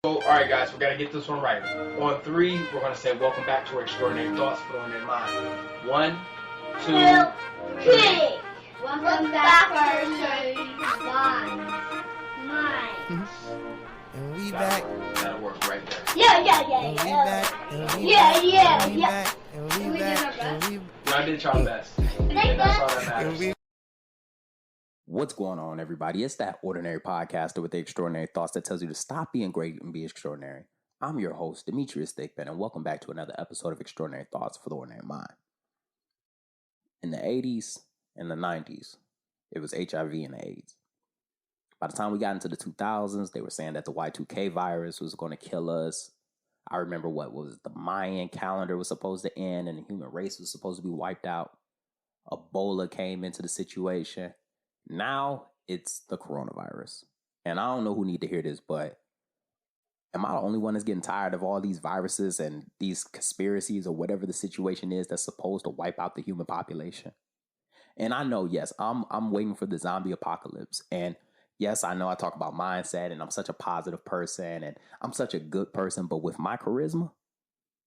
So, all right, guys, we got to get this one right. On three, we're going to say, welcome back to Extraordinary Thoughts for on their mind. One, two, three. Welcome back to our mind. And we back. That'll work right there. Yeah. And we back. And we Yeah, back. yeah, And we yeah. back. And we We did our back. And we Y'all did y'all best. And that's all that and matters. we What's going on, everybody? It's that ordinary podcaster with the extraordinary thoughts that tells you to stop being great and be extraordinary. I'm your host, Demetrius Thickpen, and welcome back to another episode of Extraordinary Thoughts for the Ordinary Mind. In the 80s and the 90s, it was HIV and AIDS. By the time we got into the 2000s, they were saying that the Y2K virus was going to kill us. I remember what was the Mayan calendar was supposed to end and the human race was supposed to be wiped out. Ebola came into the situation. Now it's the coronavirus. And I don't know who need to hear this, but am I the only one that's getting tired of all these viruses and these conspiracies or whatever the situation is that's supposed to wipe out the human population? And I know, yes, I'm waiting for the zombie apocalypse. And yes, I know I talk about mindset and I'm such a positive person and I'm such a good person, but with my charisma,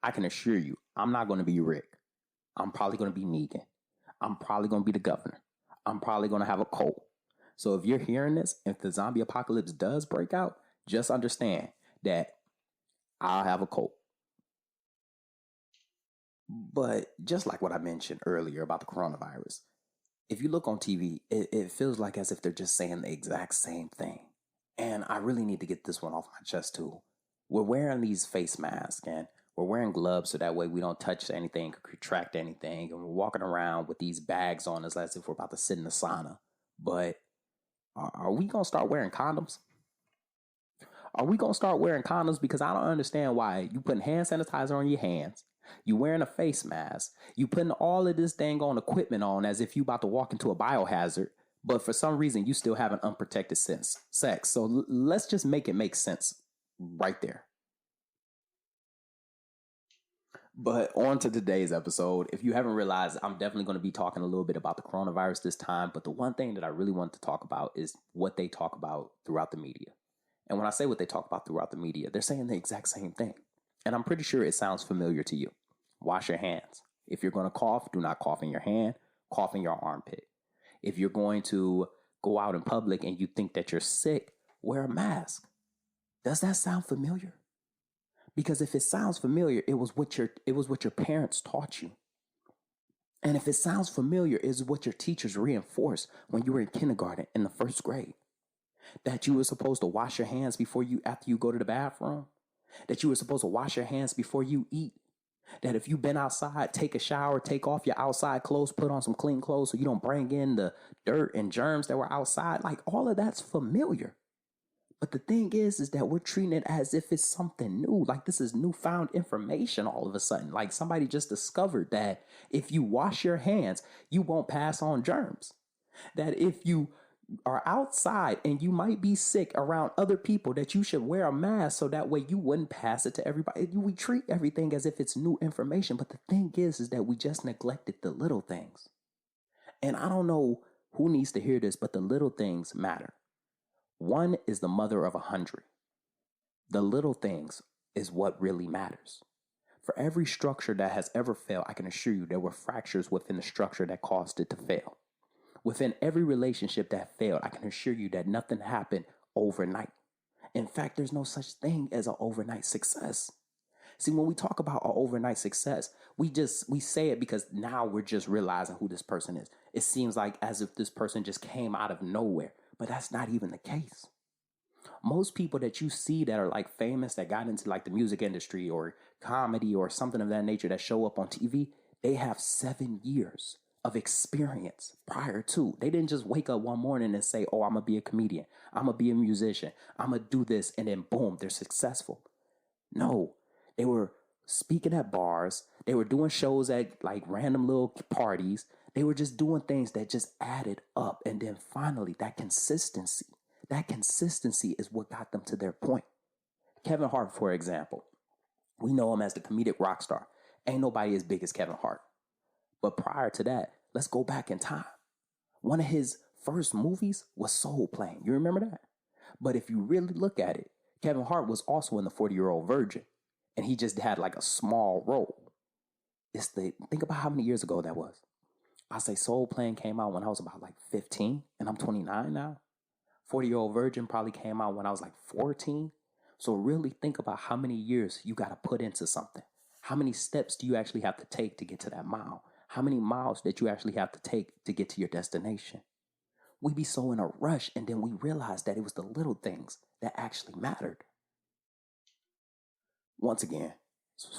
I can assure you, I'm not going to be Rick. I'm probably going to be Negan. I'm probably going to be the governor. I'm probably going to have a cult. So if you're hearing this, if the zombie apocalypse does break out, just understand that I'll have a cult. But just like what I mentioned earlier about the coronavirus, if you look on TV, it feels like as if they're just saying the exact same thing. And I really need to get this one off my chest too. We're wearing these face masks and we're wearing gloves so that way we don't touch anything, contract anything. And we're walking around with these bags on us as if we're about to sit in the sauna. But are we going to start wearing condoms? Are we going to start wearing condoms? Because I don't understand why you putting hand sanitizer on your hands. You wearing a face mask. You putting all of this dang on equipment on as if you about to walk into a biohazard. But for some reason, you still have an unprotected sex. So let's just make it make sense right there. But on to today's episode. If you haven't realized, I'm definitely going to be talking a little bit about the coronavirus this time. But the one thing that I really want to talk about is what they talk about throughout the media. And when I say what they talk about throughout the media, they're saying the exact same thing. And I'm pretty sure it sounds familiar to you. Wash your hands. If you're going to cough, do not cough in your hand, cough in your armpit. If you're going to go out in public and you think that you're sick, wear a mask. Does that sound familiar? Because if it sounds familiar, it was what your parents taught you. And if it sounds familiar, it's what your teachers reinforced when you were in kindergarten in the first grade. That you were supposed to wash your hands after you go to the bathroom. That you were supposed to wash your hands before you eat. That if you've been outside, take a shower, take off your outside clothes, put on some clean clothes so you don't bring in the dirt and germs that were outside. Like all of that's familiar. But the thing is that we're treating it as if it's something new. Like this is newfound information all of a sudden. Like somebody just discovered that if you wash your hands, you won't pass on germs. That if you are outside and you might be sick around other people, that you should wear a mask so that way you wouldn't pass it to everybody. We treat everything as if it's new information. But the thing is that we just neglected the little things. And I don't know who needs to hear this, but the little things matter. One is the mother of 100. The little things is what really matters. For every structure that has ever failed, I can assure you there were fractures within the structure that caused it to fail. Within every relationship that failed, I can assure you that nothing happened overnight. In fact, there's no such thing as an overnight success. See, when we talk about an overnight success, we say it because now we're just realizing who this person is. It seems like as if this person just came out of nowhere. But that's not even the case. Most people that you see that are like famous, that got into like the music industry or comedy or something of that nature that show up on TV, they have 7 years of experience prior to. They didn't just wake up one morning and say, oh, I'm going to be a comedian. I'm going to be a musician. I'm going to do this. And then boom, they're successful. No, they were speaking at bars. They were doing shows at like random little parties. They were just doing things that just added up. And then finally, that consistency is what got them to their point. Kevin Hart, for example, we know him as the comedic rock star. Ain't nobody as big as Kevin Hart. But prior to that, let's go back in time. One of his first movies was Soul Plane. You remember that? But if you really look at it, Kevin Hart was also in the 40-Year-Old Virgin, and he just had like a small role. Think about how many years ago that was. I say Soul Plane came out when I was about like 15, and I'm 29 now. 40-Year-Old Virgin probably came out when I was like 14. So really think about how many years you got to put into something. How many steps do you actually have to take to get to that mile? How many miles that you actually have to take to get to your destination? We be so in a rush, and then we realize that it was the little things that actually mattered. Once again,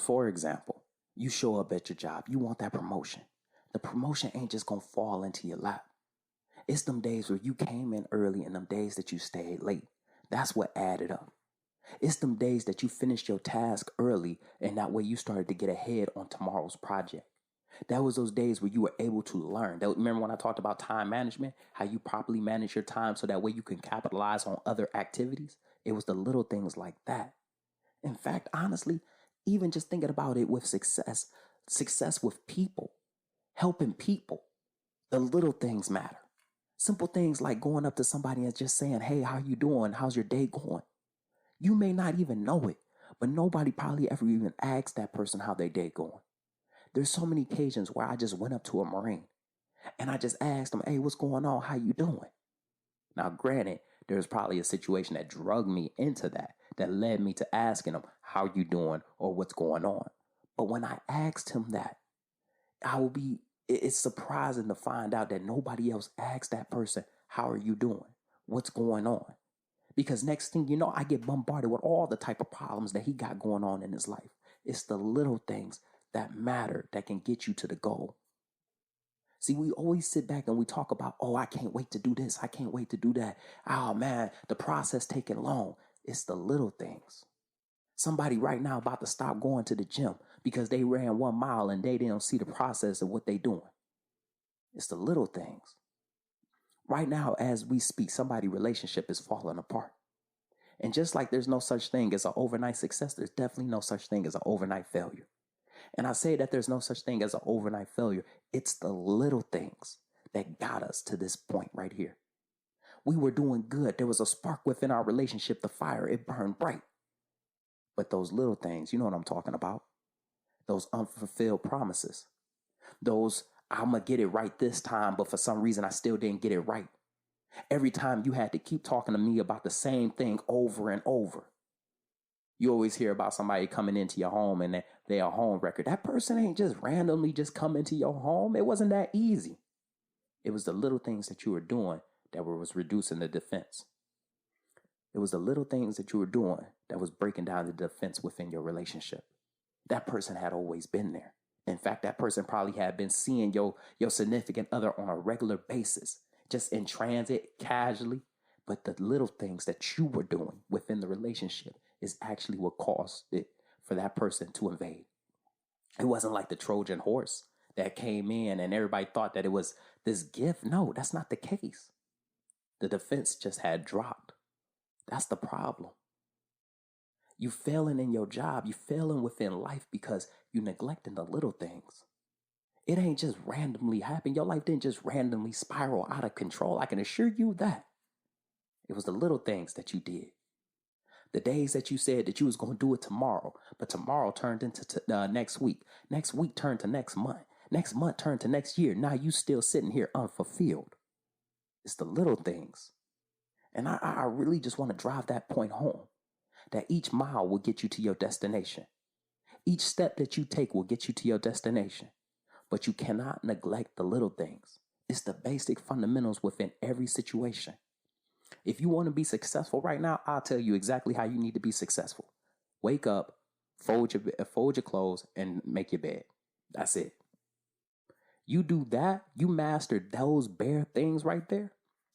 for example, you show up at your job, you want that promotion. The promotion ain't just gonna fall into your lap. It's them days where you came in early and them days that you stayed late. That's what added up. It's them days that you finished your task early, and that way you started to get ahead on tomorrow's project. That was those days where you were able to learn. Remember when I talked about time management, how you properly manage your time so that way you can capitalize on other activities? It was the little things like that. In fact, honestly, even just thinking about it with success with people, helping people, the little things matter. Simple things like going up to somebody and just saying, hey, how you doing? How's your day going? You may not even know it, but nobody probably ever even asked that person how their day going. There's so many occasions where I just went up to a Marine and I just asked them, hey, what's going on? How you doing? Now, granted, there's probably a situation that drugged me into that led me to asking him, how you doing or what's going on? But when I asked him that, it's surprising to find out that nobody else asked that person, how are you doing? What's going on? Because next thing you know, I get bombarded with all the type of problems that he got going on in his life. It's the little things that matter that can get you to the goal. See, we always sit back and we talk about, oh, I can't wait to do this. I can't wait to do that. Oh, man, the process taking long. It's the little things. Somebody right now about to stop going to the gym because they ran 1 mile and they didn't see the process of what they doing. It's the little things. Right now, as we speak, somebody's relationship is falling apart. And just like there's no such thing as an overnight success, there's definitely no such thing as an overnight failure. And I say that there's no such thing as an overnight failure. It's the little things that got us to this point right here. We were doing good. There was a spark within our relationship. The fire, it burned bright. But those little things, you know what I'm talking about? Those unfulfilled promises. Those, I'm going to get it right this time, but for some reason I still didn't get it right. Every time you had to keep talking to me about the same thing over and over. You always hear about somebody coming into your home and they're a home wrecker. That person ain't just randomly just come into your home. It wasn't that easy. It was the little things that you were doing that was reducing the defense. It was the little things that you were doing that was breaking down the defense within your relationship. That person had always been there. In fact, that person probably had been seeing your significant other on a regular basis, just in transit, casually. But the little things that you were doing within the relationship is actually what caused it for that person to invade. It wasn't like the Trojan horse that came in and everybody thought that it was this gift. No, that's not the case. The defense just had dropped. That's the problem. You failing in your job, you failing within life because you neglecting the little things. It ain't just randomly happen. Your life didn't just randomly spiral out of control. I can assure you that. It was the little things that you did. The days that you said that you was going to do it tomorrow, but tomorrow turned into next week. Next week turned to next month. Next month turned to next year. Now you still sitting here unfulfilled. It's the little things. And I really just want to drive that point home, that each mile will get you to your destination. Each step that you take will get you to your destination, but you cannot neglect the little things. It's the basic fundamentals within every situation. If you want to be successful right now, I'll tell you exactly how you need to be successful. Wake up, fold your clothes, and make your bed. That's it. You do that, you master those bare things right there,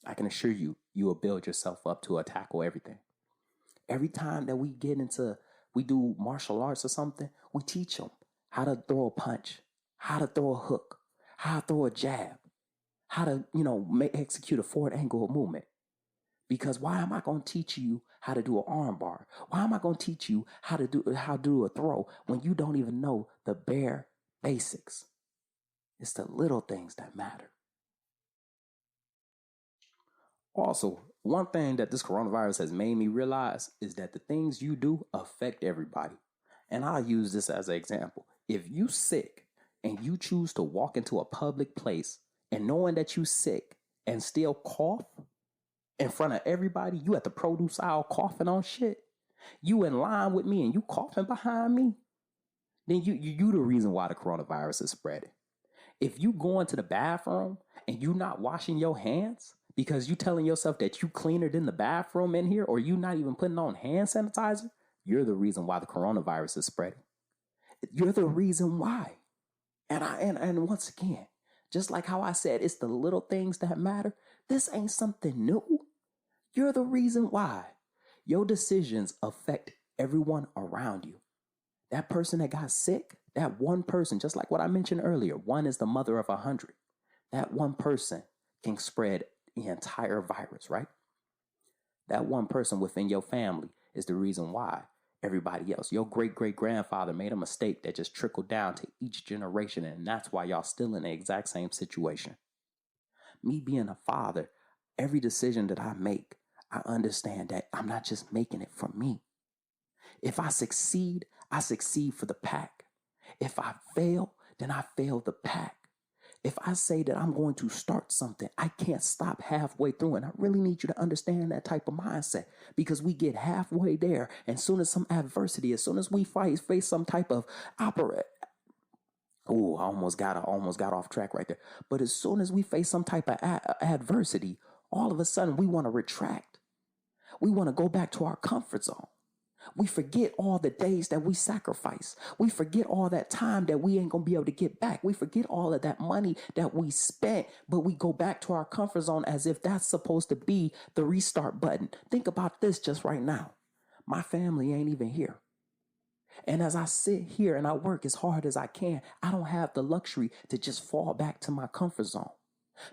I can assure you, you will build yourself up to tackle everything. Every time that we do martial arts or something, we teach them how to throw a punch, how to throw a hook, how to throw a jab, how to, execute a forward angle movement. Because why am I going to teach you how to do an arm bar? Why am I going to teach you how to do a throw when you don't even know the bare basics? It's the little things that matter. Also, one thing that this coronavirus has made me realize is that the things you do affect everybody. And I'll use this as an example. If you sick and you choose to walk into a public place and knowing that you sick and still cough in front of everybody, you at the produce aisle coughing on shit, you in line with me and you coughing behind me, then you the reason why the coronavirus is spreading. If you go into the bathroom and you not washing your hands because you telling yourself that you cleaner than the bathroom in here, or you not even putting on hand sanitizer, you're the reason why the coronavirus is spreading. You're the reason why. And once again, just like how I said, it's the little things that matter. This ain't something new. You're the reason why. Your decisions affect everyone around you. That person that got sick, that one person, just like what I mentioned earlier, one is the mother of 100. That one person can spread the entire virus, right? That one person within your family is the reason why everybody else, your great-great-grandfather made a mistake that just trickled down to each generation, and that's why y'all still in the exact same situation. Me being a father, every decision that I make, I understand that I'm not just making it for me. If I succeed for the pack. If I fail, then I fail the pack. If I say that I'm going to start something, I can't stop halfway through. And I really need you to understand that type of mindset, because we get halfway there. And as soon as some adversity, as soon as we face some type of I almost got off track right there. But as soon as we face some type of adversity, all of a sudden we want to retract. We want to go back to our comfort zone. We forget all the days that we sacrifice. We forget all that time that we ain't going to be able to get back. We forget all of that money that we spent, but we go back to our comfort zone as if that's supposed to be the restart button. Think about this just right now. My family ain't even here. And as I sit here and I work as hard as I can, I don't have the luxury to just fall back to my comfort zone.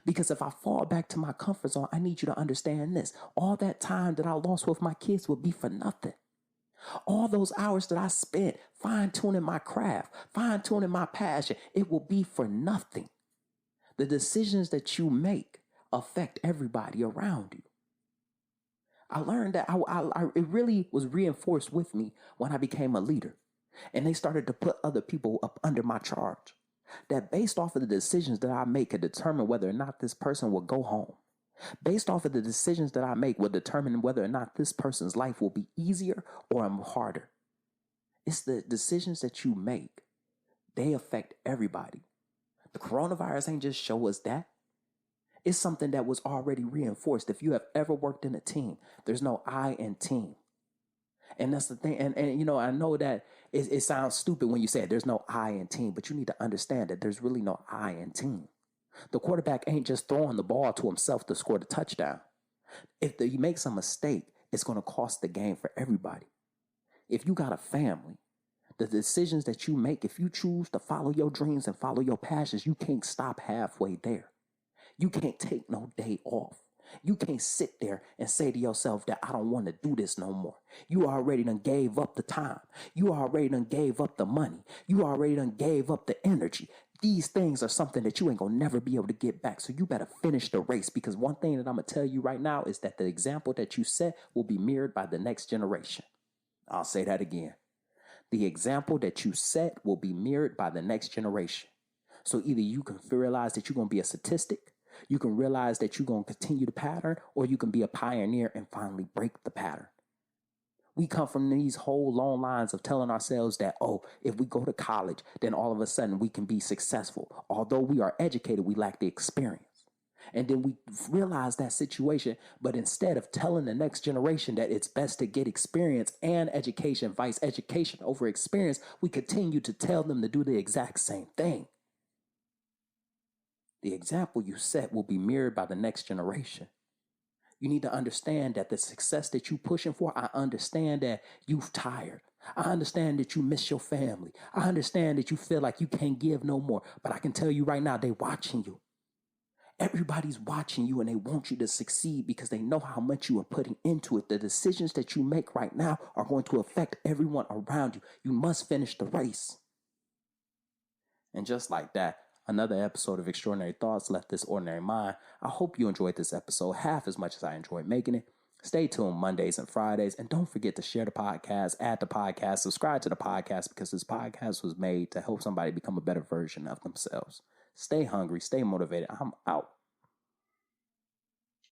Because if I fall back to my comfort zone, I need you to understand this. All that time that I lost with my kids will be for nothing. All those hours that I spent fine-tuning my craft, fine-tuning my passion, it will be for nothing. The decisions that you make affect everybody around you. I learned that it really was reinforced with me when I became a leader and they started to put other people up under my charge. That based off of the decisions that I make could determine whether or not this person will go home. Based off of the decisions that I make will determine whether or not this person's life will be easier or harder. It's the decisions that you make. They affect everybody. The coronavirus ain't just show us that. It's something that was already reinforced. If you have ever worked in a team, there's no I in team. And that's the thing. And you know, I know that it sounds stupid when you say it, there's no I in team, but you need to understand that there's really no I in team. The quarterback ain't just throwing the ball to himself to score the touchdown. If he makes a mistake, it's going to cost the game for everybody. If you got a family, the decisions that you make, if you choose to follow your dreams and follow your passions, you can't stop halfway there. You can't take no day off. You can't sit there and say to yourself that I don't want to do this no more. You already done gave up the time. You already done gave up the money. You already done gave up the energy. These things are something that you ain't gonna never be able to get back. So you better finish the race, because one thing that I'm gonna tell you right now is that the example that you set will be mirrored by the next generation. I'll say that again. The example that you set will be mirrored by the next generation. So either you can realize that you're gonna be a statistic, you can realize that you're gonna continue the pattern, or you can be a pioneer and finally break the pattern. We come from these whole long lines of telling ourselves that, if we go to college, then all of a sudden we can be successful. Although we are educated, we lack the experience. And then we realize that situation, but instead of telling the next generation that it's best to get experience and education, vice education over experience, we continue to tell them to do the exact same thing. The example you set will be mirrored by the next generation. You need to understand that the success that you're pushing for, I understand that you've tired. I understand that you miss your family. I understand that you feel like you can't give no more. But I can tell you right now, they're watching you. Everybody's watching you and they want you to succeed because they know how much you are putting into it. The decisions that you make right now are going to affect everyone around you. You must finish the race. And just like that, Another episode of Extraordinary Thoughts left this ordinary mind. I hope you enjoyed this episode half as much as I enjoyed making it. Stay tuned Mondays and Fridays, and don't forget to share the podcast, add the podcast, subscribe to the podcast, because this podcast was made to help somebody become a better version of themselves. Stay hungry, stay motivated. I'm out.